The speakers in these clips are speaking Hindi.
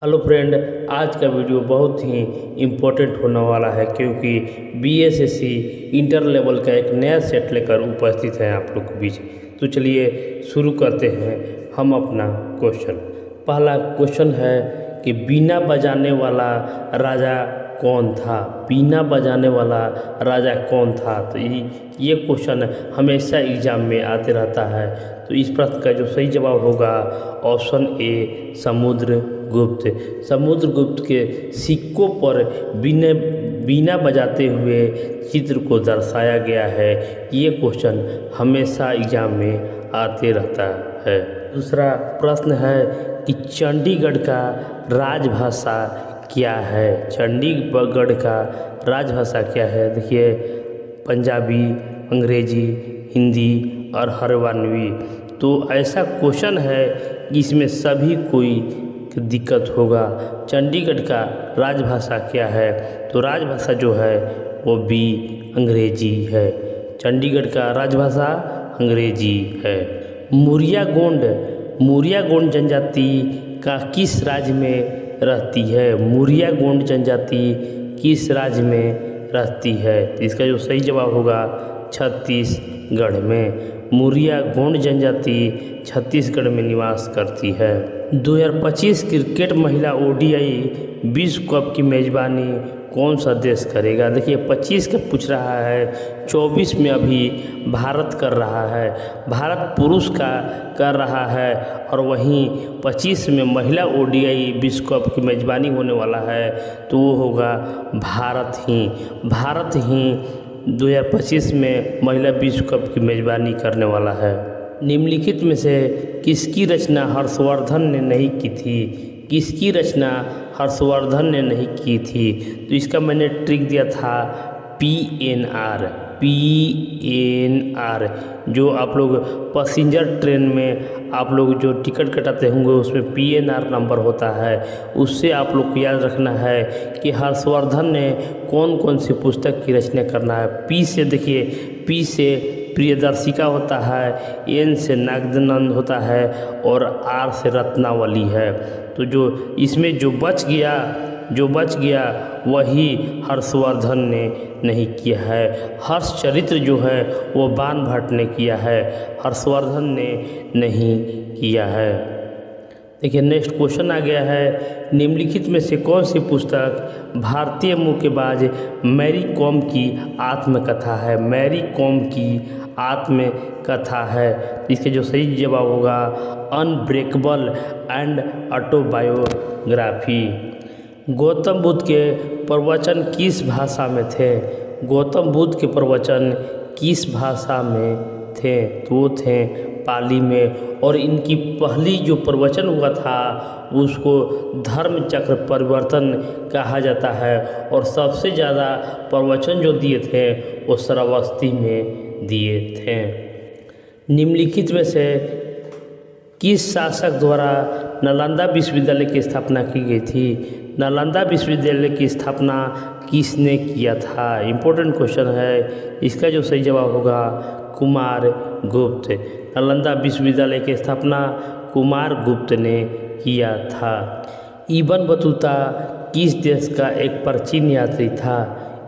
हेलो फ्रेंड, आज का वीडियो बहुत ही इम्पोर्टेंट होने वाला है क्योंकि बीएसएससी इंटर लेवल का एक नया सेट लेकर उपस्थित है आप लोग के बीच। तो चलिए शुरू करते हैं हम अपना क्वेश्चन। पहला क्वेश्चन है कि बीना बजाने वाला राजा कौन था। बीना बजाने वाला राजा कौन था। तो ये क्वेश्चन हमेशा एग्जाम में आते रहता है। तो इस प्रश्न का जो सही जवाब होगा ऑप्शन ए समुद्रगुप्त। समुद्रगुप्त के सिक्कों पर बीना बजाते हुए चित्र को दर्शाया गया है। ये क्वेश्चन हमेशा एग्जाम में आते रहता है। दूसरा प्रश्न है कि चंडीगढ़ का राजभाषा क्या है। चंडीगढ़ का राजभाषा क्या है। देखिए, पंजाबी, अंग्रेजी, हिंदी और हरियाणवी। तो ऐसा क्वेश्चन है कि इसमें सभी कोई दिक्कत होगा। चंडीगढ़ का राजभाषा क्या है। तो राजभाषा जो है वो बी अंग्रेजी है। चंडीगढ़ का राजभाषा अंग्रेजी है। मुरिया गोंड जनजाति का किस राज्य में रहती है। मुरिया गोंड जनजाति किस राज्य में रहती है। तो इसका जो सही जवाब होगा छत्तीसगढ़ में। मुरिया गोंड जनजाति छत्तीसगढ़ में निवास करती है। 2025 क्रिकेट महिला ओडीआई विश्व कप की मेजबानी कौन सा देश करेगा। देखिए, 25 का पूछ रहा है, 24 में अभी भारत कर रहा है। भारत पुरुष का कर रहा है और वहीं 25 में महिला ओडीआई विश्व कप की मेजबानी होने वाला है। तो वो होगा भारत ही 2025 में महिला विश्व कप की मेजबानी करने वाला है। निम्नलिखित में से किसकी रचना हर्षवर्धन ने नहीं की थी। किसकी रचना हर्षवर्धन ने नहीं की थी। तो इसका मैंने ट्रिक दिया था PNR। जो आप लोग पैसेंजर ट्रेन में आप लोग जो टिकट कटाते होंगे उसमें PNR नंबर होता है। उससे आप लोग को याद रखना है कि हर्षवर्धन ने कौन कौन सी पुस्तक की रचना करना है। P से देखिए, P से प्रियदर्शिका होता है, N से नागनंद होता है और R से रत्नावली है। तो जो इसमें जो बच गया वही हर्षवर्धन ने नहीं किया है। हर्षचरित्र जो है वो बाण भट्ट ने किया है, हर्षवर्धन ने नहीं किया है। देखिए, नेक्स्ट क्वेश्चन आ गया है, निम्नलिखित में से कौन सी पुस्तक भारतीय मुक्केबाज मैरी कॉम की आत्मकथा है। मैरी कॉम की आत्मकथा है। इसके जो सही जवाब होगा unbreakable and autobiography. Gautam Buddha के प्रवचन किस भाषा में थे। गौतम बुद्ध के प्रवचन किस भाषा में थे। तो वो थे पाली में। और इनकी पहली जो प्रवचन हुआ था उसको धर्म चक्र परिवर्तन कहा जाता है। और सबसे ज़्यादा प्रवचन जो दिए थे वो श्रावस्ती में दिए थे। निम्नलिखित में से किस शासक द्वारा नालंदा विश्वविद्यालय की स्थापना की गई थी। नालंदा विश्वविद्यालय की स्थापना किसने किया था। इम्पोर्टेंट क्वेश्चन है। इसका जो सही जवाब होगा कुमारगुप्त। नालंदा विश्वविद्यालय की स्थापना कुमारगुप्त ने किया था। इब्न बतूता किस देश का एक प्राचीन यात्री था।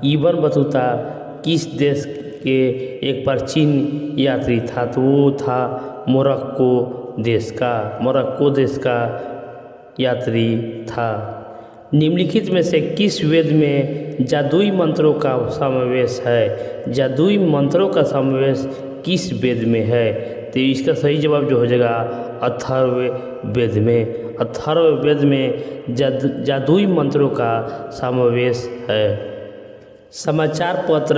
इब्न बतूता किस देश के एक प्राचीन यात्री था। तो वो था मोरक्को देश का यात्री था। निम्नलिखित में से किस वेद में जादुई मंत्रों का समावेश है। जादुई मंत्रों का समावेश किस वेद में है। तो इसका सही जवाब जो हो जाएगा अथर्ववेद में। अथर्ववेद में जादुई मंत्रों का समावेश है। समाचार पत्र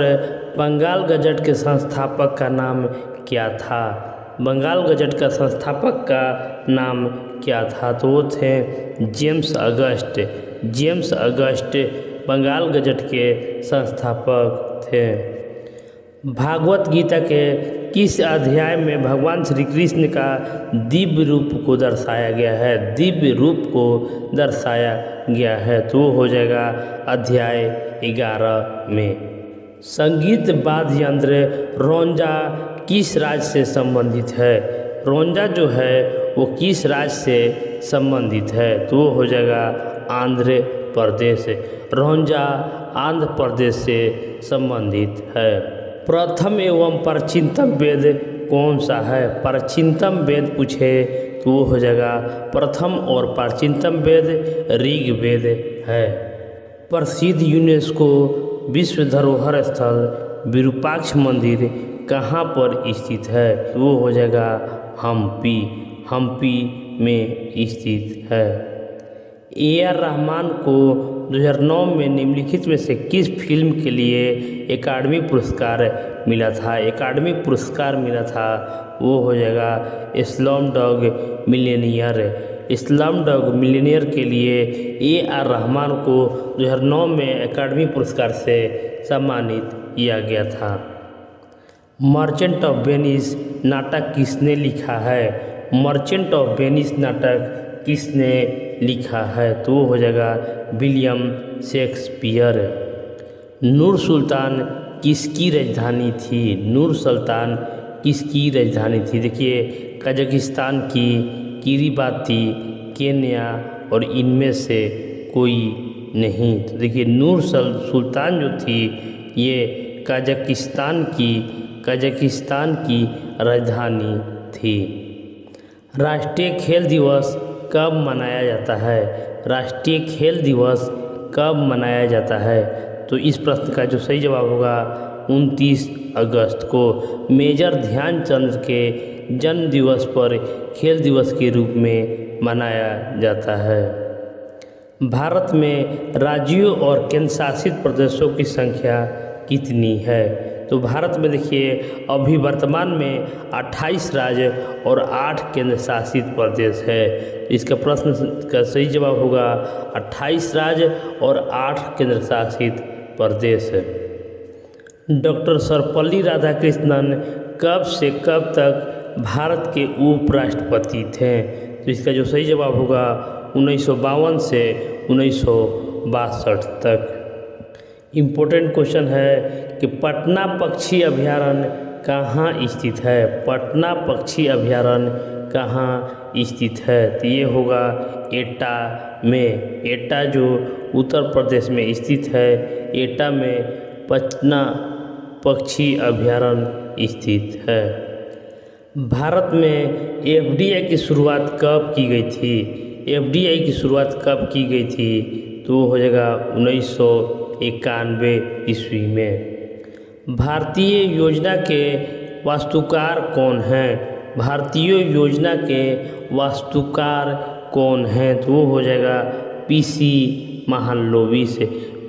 बंगाल गजट के संस्थापक का नाम क्या था। बंगाल गजट का संस्थापक का नाम क्या था। तो वो थे जेम्स अगस्ट बंगाल गजट के संस्थापक थे। भागवत गीता के किस अध्याय में भगवान श्री कृष्ण का दिव्य रूप को दर्शाया गया है। दिव्य रूप को दर्शाया गया है। तो वो हो जाएगा अध्याय 11 में। संगीत वाद्य यंत्र रोंजा किस राज्य से संबंधित है। रोंजा जो है वो किस राज्य से संबंधित है? तो वो हो जाएगा आंध्र प्रदेश। रोहंजा आंध्र प्रदेश से संबंधित है। प्रथम एवं प्राचीनतम वेद कौन सा है? प्राचीनतम वेद पूछे तो वो हो जाएगा प्रथम और प्राचीनतम वेद ऋग्वेद है। प्रसिद्ध यूनेस्को विश्व धरोहर स्थल विरूपाक्ष मंदिर कहाँ पर स्थित है? तो वो हो जाएगा हम्पी में स्थित है। AR रहमान को 2009 में निम्नलिखित में से किस फिल्म के लिए एकेडमी पुरस्कार मिला था? एकेडमी पुरस्कार मिला था वो हो जाएगा स्लमडॉग मिलियनेयर। स्लमडॉग मिलियनेयर के लिए AR रहमान को 2009 में एकेडमी पुरस्कार से सम्मानित किया गया था। मर्चेंट ऑफ वेनिस नाटक किसने लिखा है? मर्चेंट ऑफ वेनिस नाटक किसने लिखा है? तो वो हो जाएगा विलियम शेक्सपियर। नूर सुल्तान किसकी राजधानी थी? नूर सुल्तान किसकी राजधानी थी? देखिए कजाकिस्तान की, किरीबाती, केन्या और इनमें से कोई नहीं। तो देखिए नूर सुल्तान जो थी ये कजाकिस्तान की राजधानी थी। राष्ट्रीय खेल दिवस कब मनाया जाता है? राष्ट्रीय खेल दिवस कब मनाया जाता है? तो इस प्रश्न का जो सही जवाब होगा 29 अगस्त को मेजर ध्यानचंद के जन्म दिवस पर खेल दिवस के रूप में मनाया जाता है। भारत में राज्यों और केंद्र शासित प्रदेशों की संख्या कितनी है? तो भारत में देखिए अभी वर्तमान में 28 राज्य और 8 केंद्र शासित प्रदेश है। तो इसका प्रश्न का सही जवाब होगा 28 राज्य और 8 केंद्र शासित प्रदेश। डॉक्टर सर्वपल्ली राधाकृष्णन कब से कब तक भारत के उपराष्ट्रपति थे? तो इसका जो सही जवाब होगा 1952 से 1962 तक। इम्पोर्टेंट क्वेश्चन है कि पटना पक्षी अभयारण्य कहाँ स्थित है? पटना पक्षी अभयारण्य कहाँ स्थित है? तो ये होगा एटा में। एटा जो उत्तर प्रदेश में स्थित है, एटा में पटना पक्षी अभयारण्य स्थित है। भारत में FDI की शुरुआत कब की गई थी? FDI की शुरुआत कब की गई थी? तो हो जाएगा 1991 ईस्वी में। भारतीय योजना के वास्तुकार कौन हैं? भारतीय योजना के वास्तुकार कौन हैं? तो वो हो जाएगा PC महलनोबिस।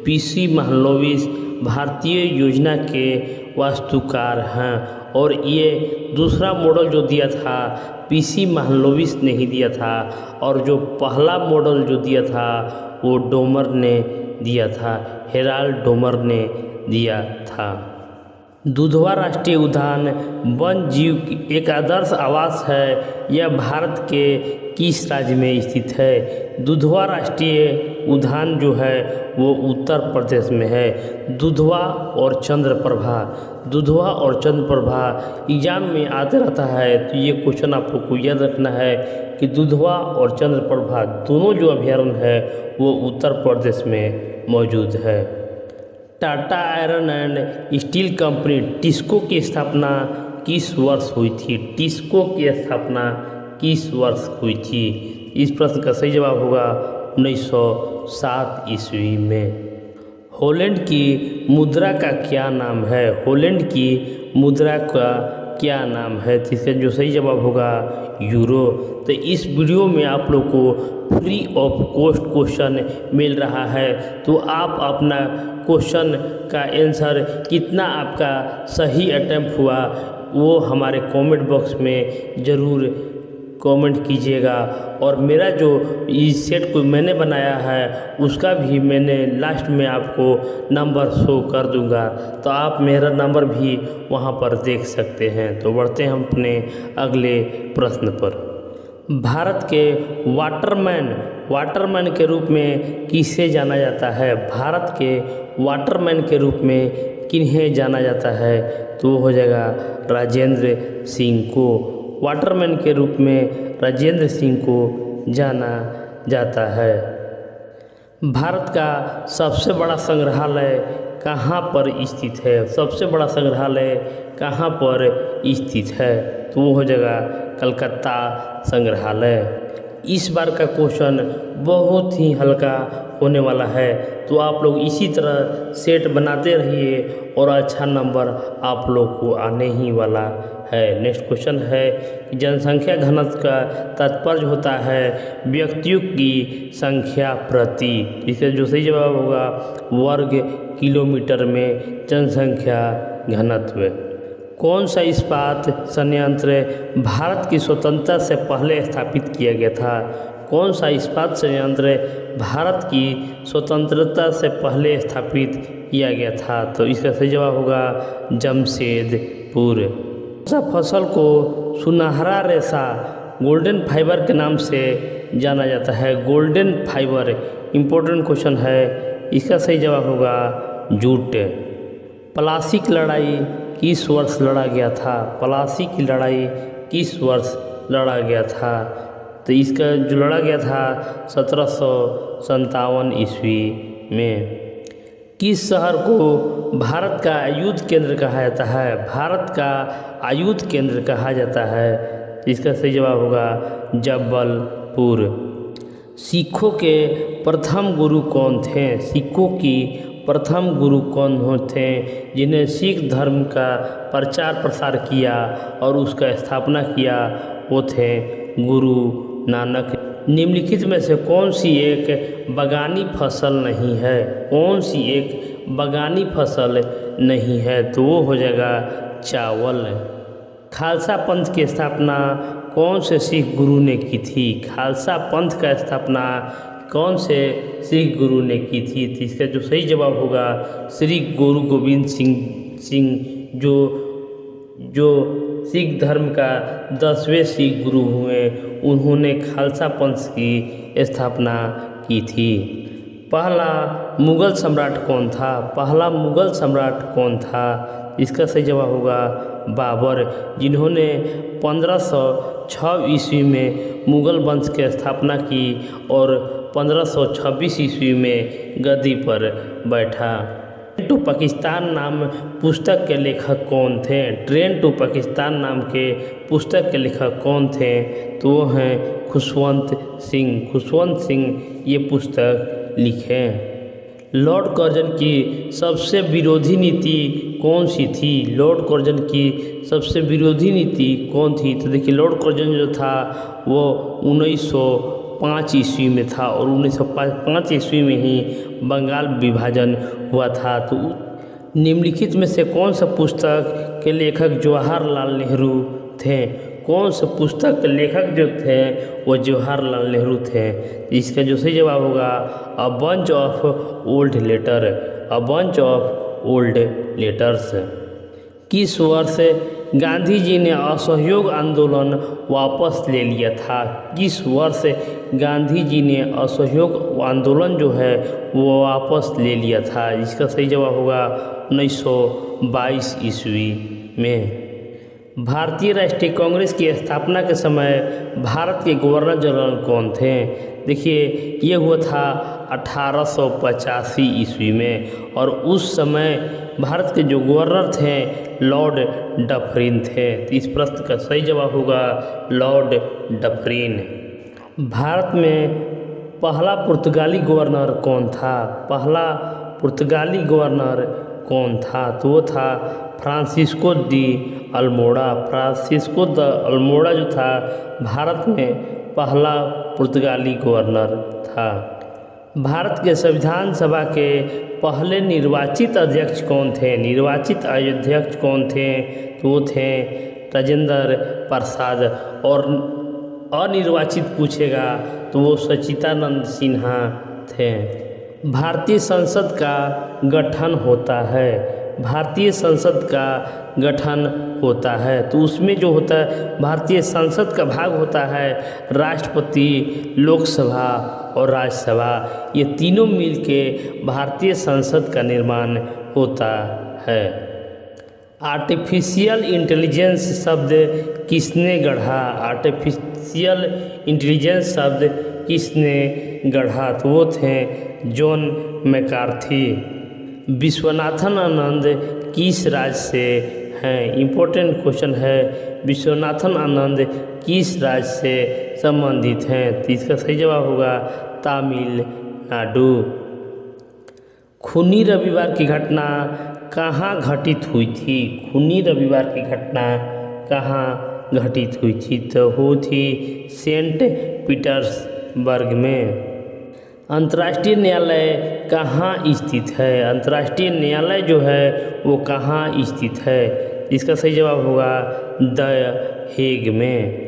PC महलनोबिस भारतीय योजना के वास्तुकार हैं। और ये दूसरा मॉडल जो दिया था PC महलनोबिस ने ही दिया था, और जो पहला मॉडल जो दिया था वो डोमर ने दिया था, हेराल्ड डोमर ने दिया था। दुधवा राष्ट्रीय उद्यान वन जीव की एक आदर्श आवास है। यह भारत के किस राज्य में स्थित है? दुधवा राष्ट्रीय उद्यान जो है वो उत्तर प्रदेश में है। दुधवा और चंद्रप्रभा, दुधवा और चंद्रप्रभा एग्जाम में आते रहता है। तो ये क्वेश्चन आप लोग को याद रखना है कि दुधवा और चंद्रप्रभा दोनों जो अभयारण्य है वो उत्तर प्रदेश में मौजूद है। Tata iron and steel company TISCO की स्थापना किस वर्ष हुई थी? टिस्को की स्थापना किस वर्ष हुई थी? इस प्रश्न का सही जवाब होगा 1907 ईस्वी में। हॉलैंड की मुद्रा का क्या नाम है? हॉलैंड की मुद्रा का क्या नाम है? तो इसका जो सही जवाब होगा यूरो। तो इस वीडियो में आप लोग को फ्री ऑफ कॉस्ट क्वेश्चन मिल रहा है। तो आप अपना क्वेश्चन का आंसर कितना आपका सही अटेम्प्ट हुआ वो हमारे कमेंट बॉक्स में ज़रूर कमेंट कीजिएगा। और मेरा जो इस सेट को मैंने बनाया है उसका भी मैंने लास्ट में आपको नंबर शो कर दूंगा, तो आप मेरा नंबर भी वहां पर देख सकते हैं। तो बढ़ते हैं हम अपने अगले प्रश्न पर। भारत के वाटरमैन के रूप में किसे जाना जाता है? भारत के वाटरमैन के रूप में किन्हें जाना जाता है? तो हो जाएगा राजेंद्र सिंह को वाटरमैन के रूप में राजेंद्र सिंह को जाना जाता है। भारत का सबसे बड़ा संग्रहालय कहाँ पर स्थित है? सबसे बड़ा संग्रहालय कहाँ पर स्थित है? तो वो हो जाएगा कलकत्ता संग्रहालय। इस बार का क्वेश्चन बहुत ही हल्का होने वाला है, तो आप लोग इसी तरह सेट बनाते रहिए और अच्छा नंबर आप लोग को आने ही वाला है। नेक्स्ट क्वेश्चन है, जनसंख्या घनत्व का तात्पर्य होता है व्यक्तियों की संख्या प्रति। इसका जो सही जवाब होगा वर्ग किलोमीटर में जनसंख्या घनत्व। कौन सा इस्पात संयंत्र भारत की स्वतंत्रता से पहले स्थापित किया गया था? कौन सा इस्पात संयंत्र भारत की स्वतंत्रता से पहले स्थापित किया गया था? तो इसका सही जवाब होगा जमशेदपुर। कौन सा फसल को सुनहरा रेशा गोल्डन फाइबर के नाम से जाना जाता है? गोल्डन फाइबर इम्पोर्टेंट क्वेश्चन है, इसका सही जवाब होगा जूट। प्लासी की लड़ाई किस वर्ष लड़ा गया था? प्लासी की लड़ाई किस वर्ष लड़ा गया था? तो इसका जो लड़ा गया था 1757 ईस्वी में। किस शहर को भारत का आयुध केंद्र कहा जाता है? भारत का आयुध केंद्र कहा जाता है, इसका सही जवाब होगा जबलपुर। सिखों के प्रथम गुरु कौन थे? सिखों की प्रथम गुरु कौन थे जिन्हें सिख धर्म का प्रचार प्रसार किया और उसका स्थापना किया? वो थे गुरु नानक। निम्नलिखित में से कौन सी एक बागानी फसल नहीं है? कौन सी एक बागानी फसल नहीं है? तो वो हो जाएगा चावल। खालसा पंथ की स्थापना कौन से सिख गुरु ने की थी? खालसा पंथ का स्थापना कौन से सिख गुरु ने की थी? तो इसका जो सही जवाब होगा श्री गुरु गोविंद सिंह जो सिख धर्म का 10वें सिख गुरु हुए, उन्होंने खालसा पंथ की स्थापना की थी। पहला मुगल सम्राट कौन था? पहला मुगल सम्राट कौन था? इसका सही जवाब होगा बाबर, जिन्होंने 1506 ईस्वी में मुगल वंश की स्थापना की और 1526 ईस्वी में गद्दी पर बैठा। ट्रेन टू पाकिस्तान नाम पुस्तक के लेखक कौन थे? ट्रेन टू पाकिस्तान नाम के पुस्तक के लेखक कौन थे? तो वो हैं खुशवंत सिंह। खुशवंत सिंह ये पुस्तक लिखे। लॉर्ड कर्जन की सबसे विरोधी नीति कौन सी थी? लॉर्ड कर्जन की सबसे विरोधी नीति कौन थी? तो देखिए, लॉर्ड कर्जन जो था वो 1905 ईस्वी में था और 1905 ईस्वी में ही बंगाल विभाजन हुआ था। तो निम्नलिखित में से कौन सा पुस्तक के लेखक जवाहरलाल नेहरू थे? कौन से पुस्तक के लेखक जो थे वो जवाहरलाल नेहरू थे? इसका जो सही जवाब होगा a bunch of old letter. A bunch of old letters. किस वर्ष गांधी जी ने असहयोग आंदोलन वापस ले लिया था? किस वर्ष गांधी जी ने असहयोग आंदोलन जो है वो वापस ले लिया था? इसका सही जवाब होगा 1922 ईस्वी में। भारतीय राष्ट्रीय कांग्रेस की स्थापना के समय भारत के गवर्नर जनरल कौन थे? देखिए, ये हुआ था 1885 ईस्वी में और उस समय भारत के जो गवर्नर थे लॉर्ड डफरिन थे। तो इस प्रश्न का सही जवाब होगा लॉर्ड डफरिन। भारत में पहला पुर्तगाली गवर्नर कौन था? पहला पुर्तगाली गवर्नर कौन था? तो वो था फ्रांसिस्को दी अल्मोड़ा। फ्रांसिस्को द अल्मोड़ा जो था भारत में पहला पुर्तगाली गवर्नर था। भारत के संविधान सभा के पहले निर्वाचित अध्यक्ष कौन थे? निर्वाचित अध्यक्ष कौन थे? तो वो थे राजेंद्र प्रसाद। और अनिर्वाचित पूछेगा तो वो सच्चिदानंद सिन्हा थे। भारतीय संसद का गठन होता है। भारतीय संसद का गठन होता है तो उसमें जो होता है भारतीय संसद का भाग होता है राष्ट्रपति, लोकसभा और राज्यसभा। ये तीनों मिलके भारतीय संसद का निर्माण होता है। आर्टिफिशियल इंटेलिजेंस शब्द किसने गढ़ा? आर्टिफिशियल इंटेलिजेंस शब्द किसने गढ़ा? तो वो थे जॉन मैकार्थी। विश्वनाथन आनंद किस राज्य से हैं? इम्पोर्टेंट क्वेश्चन है, विश्वनाथन आनंद किस राज्य से संबंधित हैं? तो इसका सही जवाब होगा तमिलनाडु। खूनी रविवार की घटना कहाँ घटित हुई थी? खूनी रविवार की घटना कहाँ घटित हुई थी? तो वो थी सेंट पीटर्सबर्ग में। अंतर्राष्ट्रीय न्यायालय कहाँ स्थित है? अंतर्राष्ट्रीय न्यायालय जो है वो कहाँ स्थित है? इसका सही जवाब होगा द हेग में।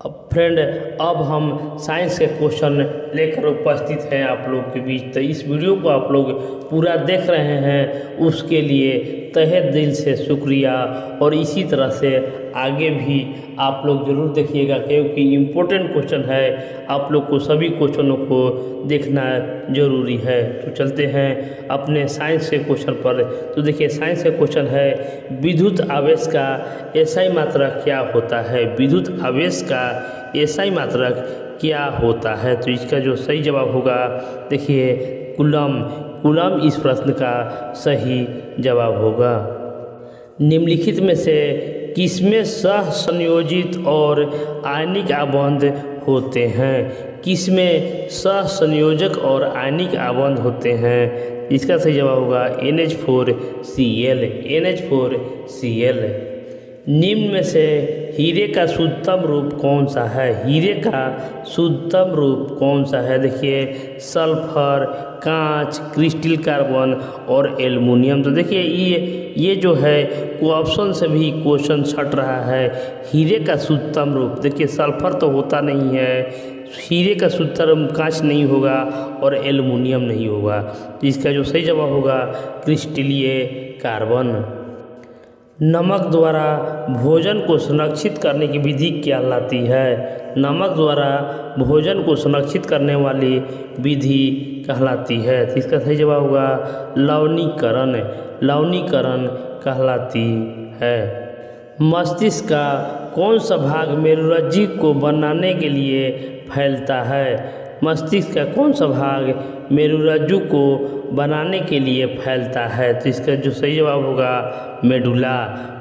अब फ्रेंड, अब हम साइंस के क्वेश्चन लेकर उपस्थित हैं आप लोग के बीच। तो इस वीडियो को आप लोग पूरा देख रहे हैं, उसके लिए तहे दिल से शुक्रिया। और इसी तरह से आगे भी आप लोग ज़रूर देखिएगा, क्योंकि इम्पोर्टेंट क्वेश्चन है, आप लोग को सभी क्वेश्चनों को देखना जरूरी है। तो चलते हैं अपने साइंस के क्वेश्चन पर। तो देखिए, साइंस का क्वेश्चन है विद्युत आवेश का एसआई मात्रक क्या होता है? विद्युत आवेश का एसआई मात्रक क्या होता है? तो इसका जो सही जवाब होगा, देखिए, कूलम। कूलम इस प्रश्न का सही जवाब होगा। निम्नलिखित में से किसमें सह संयोजित और आयनिक आबंध होते हैं? किसमें सह संयोजक और आयनिक आबंध होते हैं? इसका सही जवाब होगा NH4Cl। NH4Cl। निम्न में से हीरे का शुद्धतम रूप कौन सा है? हीरे का शुद्धतम रूप कौन सा है? देखिए, सल्फर, कांच, क्रिस्टल कार्बन और एल्युमिनियम। तो देखिए, ये जो है वो ऑप्शन से भी क्वेश्चन छट रहा है। हीरे का शुद्धतम रूप, देखिए, सल्फर तो होता नहीं है, हीरे का शुद्धतम कांच नहीं होगा और एल्युमिनियम नहीं होगा। तो इसका जो सही जवाब होगा क्रिस्टलीय कार्बन। नमक द्वारा भोजन को संरक्षित करने की विधि क्या कहलाती है? नमक द्वारा भोजन को संरक्षित करने वाली विधि कहलाती है। तो इसका सही जवाब होगा लवणीकरण। लवणीकरण कहलाती है। मस्तिष्क का कौन सा भाग मेरुरज्जु को बनाने के लिए फैलता है? मस्तिष्क का कौन सा भाग मेरुरज्जु को बनाने के लिए फैलता है? तो इसका जो सही जवाब होगा मेडुला।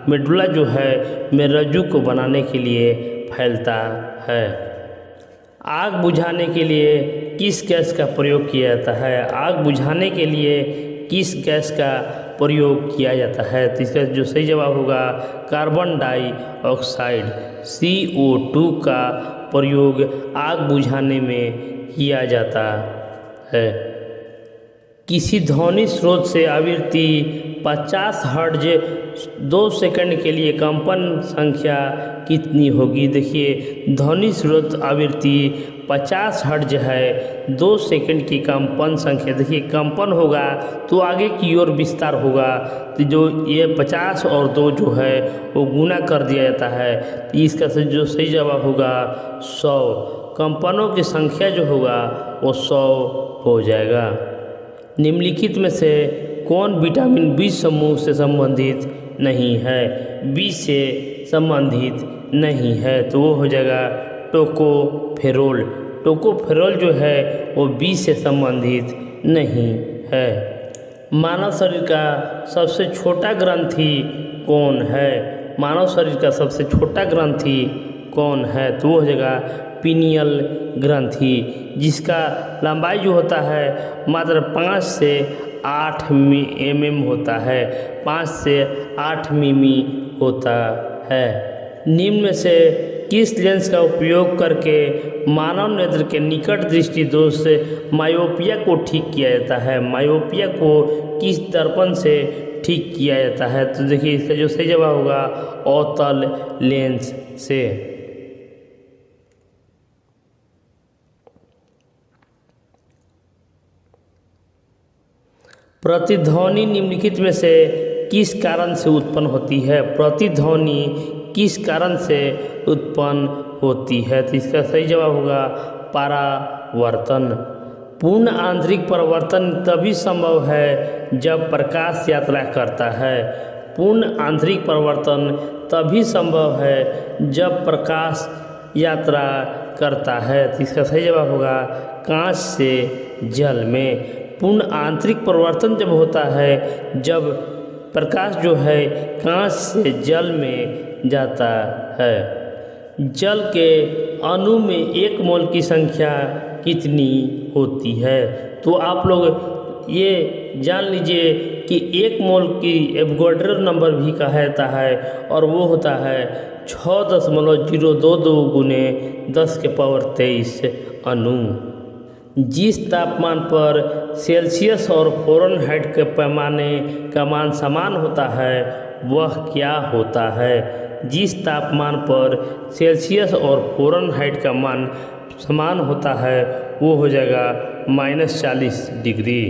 मेडुला जो है मेरुरज्जु को बनाने के लिए फैलता है। आग बुझाने के लिए किस गैस का प्रयोग किया जाता है? आग बुझाने के लिए किस गैस का प्रयोग किया जाता है? तो इसका जो सही जवाब होगा कार्बन डाइऑक्साइड। CO2 का प्रयोग आग बुझाने में किया जाता है। किसी ध्वनि स्रोत से आवृत्ति 50 हर्ट्ज 2 सेकंड के लिए कंपन संख्या कितनी होगी? देखिए, ध्वनि स्रोत आवृत्ति 50 हर्ट्ज है, 2 सेकंड की कंपन संख्या। देखिए, कंपन होगा तो आगे की ओर विस्तार होगा, तो जो ये 50 और 2 जो है वो गुना कर दिया जाता है। तो इसका जो सही जवाब होगा 100। कंपनों की संख्या जो होगा वो 100 हो जाएगा। निम्नलिखित में से कौन विटामिन बी समूह से संबंधित नहीं है? बी से संबंधित नहीं है, तो वो हो जाएगा टोकोफेरोल। टोकोफेरोल जो है वो बी से संबंधित नहीं है। मानव शरीर का सबसे छोटा ग्रंथि कौन है? मानव शरीर का सबसे छोटा ग्रंथि कौन है? तो वो हो जाएगा पीनियल ग्रंथि, जिसका लंबाई जो होता है मात्र 5 से 8 mm होता है। 5 से 8 मिमी होता है। निम्न में से किस लेंस का उपयोग करके मानव नेत्र के निकट दृष्टि दोष मायोपिया को ठीक किया जाता है? मायोपिया को किस दर्पण से ठीक किया जाता है? तो देखिए, इसका जो सही जवाब होगा अवतल लेंस से। प्रतिध्वनि निम्नलिखित में से किस कारण से उत्पन्न होती है? प्रतिध्वनि किस कारण से उत्पन्न होती है? तो इसका सही जवाब होगा परावर्तन। पूर्ण आंतरिक परिवर्तन तभी संभव है जब प्रकाश यात्रा करता है। पूर्ण आंतरिक परिवर्तन तभी संभव है जब प्रकाश यात्रा करता है। तो इसका सही जवाब होगा कांच से जल में। पूर्ण आंतरिक परिवर्तन जब होता है जब प्रकाश जो है कांच से जल में जाता है। जल के अणु में 1 मोल की संख्या कितनी होती है? तो आप लोग ये जान लीजिए कि 1 मोल की एवोगाड्रो नंबर भी कहा जाता है और वो होता है 6.022 गुने 10⁻23 अणु। जिस तापमान पर सेल्सियस और फ़ारेनहाइट के पैमाने का मान समान होता है वह क्या होता है? जिस तापमान पर सेल्सियस और फ़ारेनहाइट का मान समान होता है वो हो जाएगा -40 डिग्री।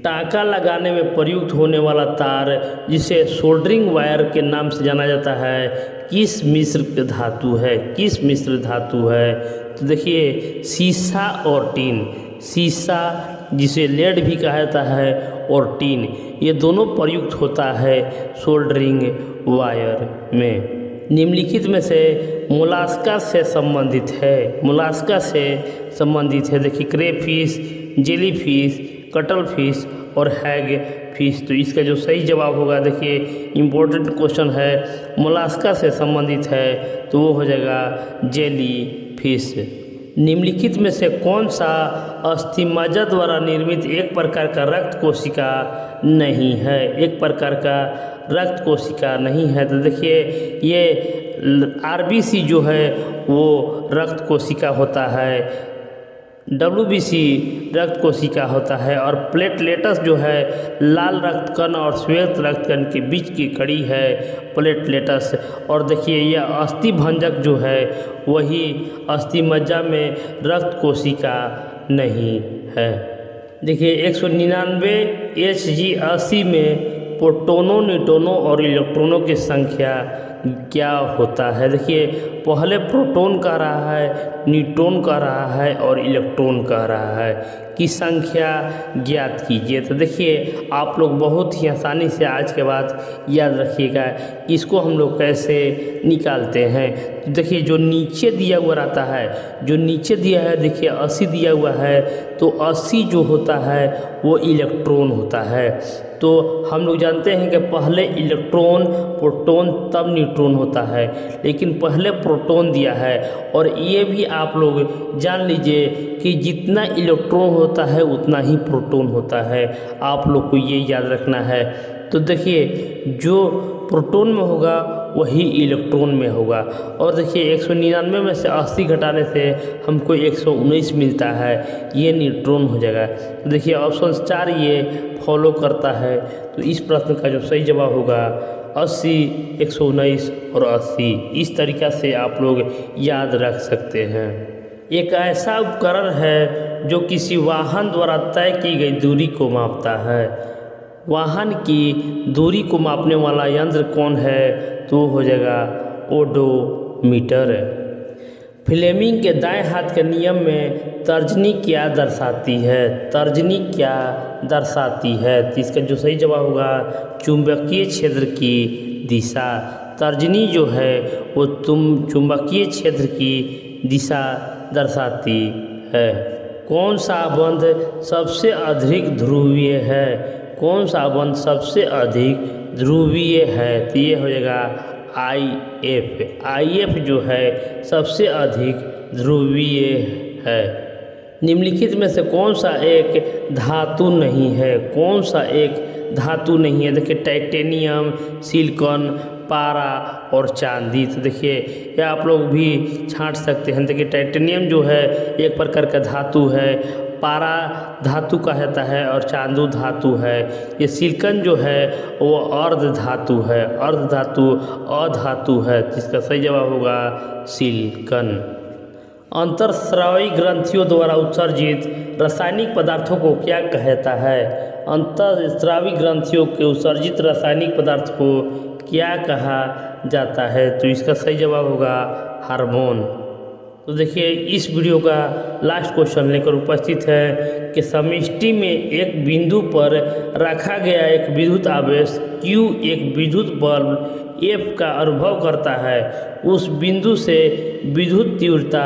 टाँका लगाने में प्रयुक्त होने वाला तार जिसे सोल्डरिंग वायर के नाम से जाना जाता है किस मिश्र धातु है? किस मिश्र धातु है? तो देखिए सीसा और टीन। सीसा जिसे लेड भी कहा जाता है और टीन, ये दोनों प्रयुक्त होता है सोल्डरिंग वायर में। निम्नलिखित में से मोलास्का से संबंधित है। मोलास्का से संबंधित है देखिए क्रेफिश, जेलीफिश, कटल फिश और हैग फिश। तो इसका जो सही जवाब होगा देखिए इम्पोर्टेंट क्वेश्चन है, मोलास्का से संबंधित है तो वो हो जाएगा जेली फिश। निम्नलिखित में से कौन सा अस्थिमज्जा द्वारा निर्मित एक प्रकार का रक्त कोशिका नहीं है? एक प्रकार का रक्त कोशिका नहीं है। तो देखिए ये आरबीसी जो है वो रक्त कोशिका होता है, WBC रक्त कोशिका होता है और प्लेटलेटस जो है लाल रक्त कण और श्वेत रक्त कण के बीच की कड़ी है प्लेटलेटस। और देखिए यह अस्थि भंजक जो है वही अस्थिमज्जा में रक्त कोशिका नहीं है। देखिए 199 Hg80 में प्रोटोनों, न्यूट्रॉनों और इलेक्ट्रॉनों की संख्या क्या होता है? देखिए पहले प्रोटॉन कह रहा है, न्यूट्रॉन कह रहा है और इलेक्ट्रॉन कह रहा है की संख्या ज्ञात कीजिए। तो देखिए आप लोग बहुत ही आसानी से आज के बाद याद रखिएगा इसको हम लोग कैसे निकालते हैं। तो देखिए जो नीचे दिया हुआ रहता है, जो नीचे दिया है देखिए 80 दिया हुआ है तो 80 जो होता है वो इलेक्ट्रॉन होता है। तो हम लोग जानते हैं कि पहले इलेक्ट्रॉन, प्रोटॉन तब न्यूट्रॉन होता है, लेकिन पहले प्रोटॉन दिया है। और ये भी आप लोग जान लीजिए कि जितना इलेक्ट्रॉन होता है उतना ही प्रोटॉन होता है, आप लोग को ये याद रखना है। तो देखिए जो प्रोटॉन में होगा वही इलेक्ट्रॉन में होगा। और देखिए 199 में से 80 घटाने से हमको 119 मिलता है, ये न्यूट्रॉन हो जाएगा। तो देखिए ऑप्शन 4 ये फॉलो करता है। तो इस प्रश्न का जो सही जवाब होगा 80, 119 और 80। इस तरीक़ा से आप लोग याद रख सकते हैं। एक ऐसा उपकरण है जो किसी वाहन द्वारा तय की गई दूरी को मापता है। वाहन की दूरी को मापने वाला यंत्र कौन है? तो हो जाएगा ओडोमीटर। फ्लेमिंग के दाएं हाथ के नियम में तर्जनी क्या दर्शाती है? तर्जनी क्या दर्शाती है? तो इसका जो सही जवाब होगा चुंबकीय क्षेत्र की दिशा। तर्जनी जो है वो चुंबकीय क्षेत्र की दिशा दर्शाती है। कौन सा बंध सबसे अधिक ध्रुवीय है? कौन सा बंध सबसे अधिक ध्रुवीय है? तो ये हो जाएगा IF। IF जो है सबसे अधिक ध्रुवीय है। निम्नलिखित में से कौन सा एक धातु नहीं है? कौन सा एक धातु नहीं है? देखिए टाइटेनियम, सिलिकॉन, पारा और चांदी। तो देखिए ये आप लोग भी छांट सकते हैं। देखिए टाइटेनियम जो है एक प्रकार का धातु है, पारा धातु का कहता है और चांदू धातु है। ये सिलिकॉन जो है वो अर्ध धातु है, अर्ध धातु अधातु है, जिसका सही जवाब होगा सिलिकॉन। अंतरस्रावी ग्रंथियों द्वारा उत्सर्जित रासायनिक पदार्थों को क्या कहता है? अंतरस्रावी ग्रंथियों के उत्सर्जित रासायनिक पदार्थ को क्या कहा जाता है? तो इसका सही जवाब होगा हार्मोन। तो देखिए इस वीडियो का लास्ट क्वेश्चन लेकर उपस्थित है कि समष्टि में एक बिंदु पर रखा गया एक विद्युत आवेश Q एक विद्युत बल्ब F का अनुभव करता है, उस बिंदु से विद्युत तीव्रता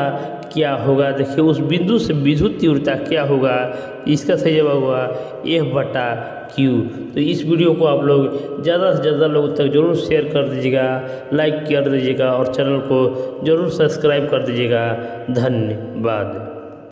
क्या होगा। देखिए उस बिंदु से विद्युत तीव्रता क्या होगा, इसका सही जवाब होगा F/Q। तो इस वीडियो को आप लोग ज़्यादा से ज़्यादा लोगों तक जरूर शेयर कर दीजिएगा, लाइक कर दीजिएगा और चैनल को जरूर सब्सक्राइब कर दीजिएगा। धन्यवाद।